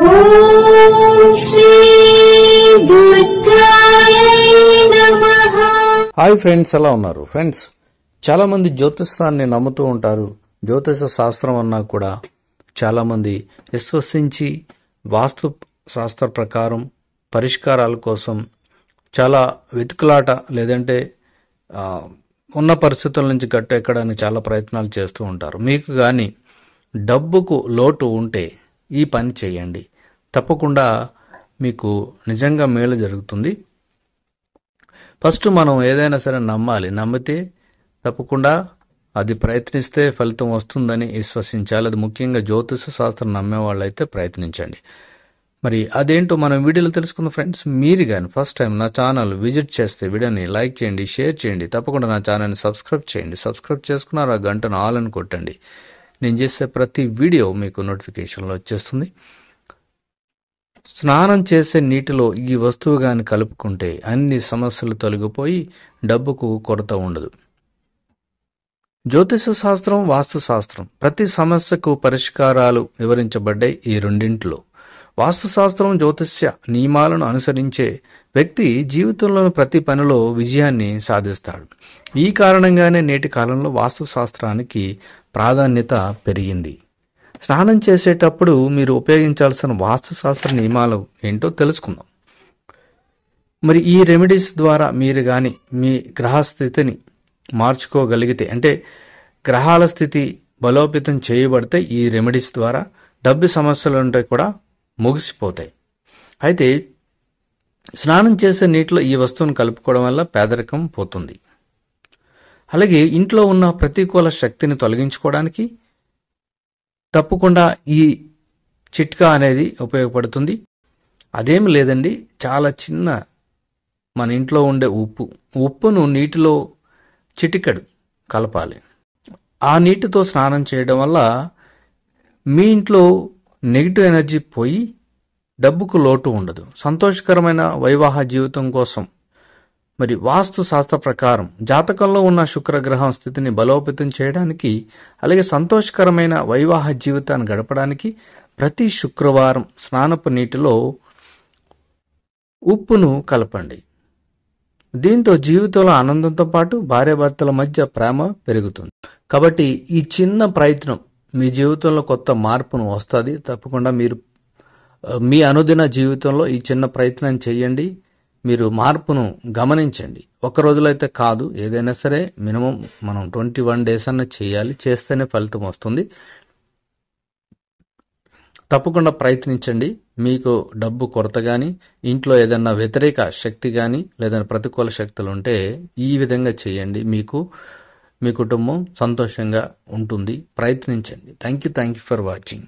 ఓం శ్రీ దుర్గాయై నమః. Hi friends, ఎలా ఉన్నారు? ఫ్రెండ్స్, చాలా మంది జ్యోతిషాన్ని నమ్ముతూ ఉంటారు. జ్యోతిష శాస్త్రం అన్నా కూడా చాలా మంది విశ్వసించి వాస్తు శాస్త్ర ప్రకారం పరిష్కారాల కోసం చాలా వెతుకులాట, లేదంటే ఉన్న పరిస్థితుల నుంచి గట్టెక్కడానికి చాలా ప్రయత్నాలు చేస్తూ ఉంటారు. మీకు కానీ డబ్బుకు లోటు ఉంటే ఈ పని చేయండి, తప్పకుండా మీకు నిజంగా మేలు జరుగుతుంది. ఫస్ట్ మనం ఏదైనా సరే నమ్మాలి. నమ్మితే తప్పకుండా అది ప్రయత్నిస్తే ఫలితం వస్తుందని విశ్వసించాలి. అది ముఖ్యంగా జ్యోతిష శాస్త్రం నమ్మే వాళ్ళైతే ప్రయత్నించండి. మరి అదేంటో మనం వీడియోలో తెలుసుకుందాం. ఫ్రెండ్స్, మీరు కానీ ఫస్ట్ టైం నా ఛానల్ విజిట్ చేస్తే వీడియోని లైక్ చేయండి, షేర్ చేయండి, తప్పకుండా నా ఛానల్ని సబ్స్క్రైబ్ చేయండి. సబ్స్క్రైబ్ చేసుకున్నారు, ఆ గంటను ఆల్ అని కొట్టండి. నేను చేసే ప్రతి వీడియో మీకు నోటిఫికేషన్లో వచ్చేస్తుంది. స్నానం చేసే నీటిలో ఈ వస్తువు కానీ కలుపుకుంటే అన్ని సమస్యలు తొలగిపోయి డబ్బుకు కొరత ఉండదు. జ్యోతిష శాస్త్రం, వాస్తు శాస్త్రం ప్రతి సమస్యకు పరిష్కారాలు వివరించబడ్డాయి ఈ రెండింటిలో. వాస్తు శాస్త్రం జ్యోతిష్య నియమాలను అనుసరించే వ్యక్తి జీవితంలోని ప్రతి పనిలో విజయాన్ని సాధిస్తాడు. ఈ కారణంగానే నేటి కాలంలో వాస్తు శాస్త్రానికి ప్రాధాన్యత పెరిగింది. స్నానం చేసేటప్పుడు మీరు ఉపయోగించాల్సిన వాస్తు శాస్త్ర నియమాలు ఏంటో తెలుసుకుందాం. మరి ఈ రెమెడీస్ ద్వారా మీరు కానీ మీ గ్రహస్థితిని మార్చుకోగలిగితే, అంటే గ్రహాల స్థితి బలోపేతం చేయబడితే ఈ రెమెడీస్ ద్వారా డబ్బు సమస్యలు ఉంటే కూడా ముగిసిపోతాయి. అయితే స్నానం చేసే నీటిలో ఈ వస్తువును కలుపుకోవడం వల్ల పేదరికం పోతుంది. అలాగే ఇంట్లో ఉన్న ప్రతికూల శక్తిని తొలగించుకోవడానికి తప్పకుండా ఈ చిట్కా అనేది ఉపయోగపడుతుంది. అదేమి లేదండి, చాలా చిన్న మన ఇంట్లో ఉండే ఉప్పును నీటిలో చిటికెడు కలపాలి. ఆ నీటితో స్నానం చేయడం వల్ల మీ ఇంట్లో నెగిటివ్ ఎనర్జీ పోయి డబ్బుకు లోటు ఉండదు. సంతోషకరమైన వైవాహ జీవితం కోసం మరి వాస్తు శాస్త్ర ప్రకారం జాతకంలో ఉన్న శుక్రగ్రహం స్థితిని బలోపేతం చేయడానికి, అలాగే సంతోషకరమైన వైవాహ జీవితాన్ని గడపడానికి ప్రతి శుక్రవారం స్నానపు నీటిలో ఉప్పును కలపండి. దీంతో జీవితంలో ఆనందంతో పాటు భార్యాభర్తల మధ్య ప్రేమ పెరుగుతుంది. కాబట్టి ఈ చిన్న ప్రయత్నం మీ జీవితంలో కొత్త మార్పును వస్తుంది. తప్పకుండా మీరు మీ అనుదిన జీవితంలో ఈ చిన్న ప్రయత్నం చేయండి. మీరు మార్పును గమనించండి. ఒక రోజులో అయితే కాదు, ఏదైనా సరే మినిమం మనం 21 days అన్న చేయాలి. చేస్తేనే ఫలితం వస్తుంది. తప్పకుండా ప్రయత్నించండి. మీకు డబ్బు కొరత కానీ, ఇంట్లో ఏదైనా వ్యతిరేక శక్తి కానీ, లేదా ప్రతికూల శక్తులు ఉంటే ఈ విధంగా చేయండి. మీకు మీ కుటుంబం సంతోషంగా ఉంటుంది. ప్రయత్నించండి. Thank you for watching.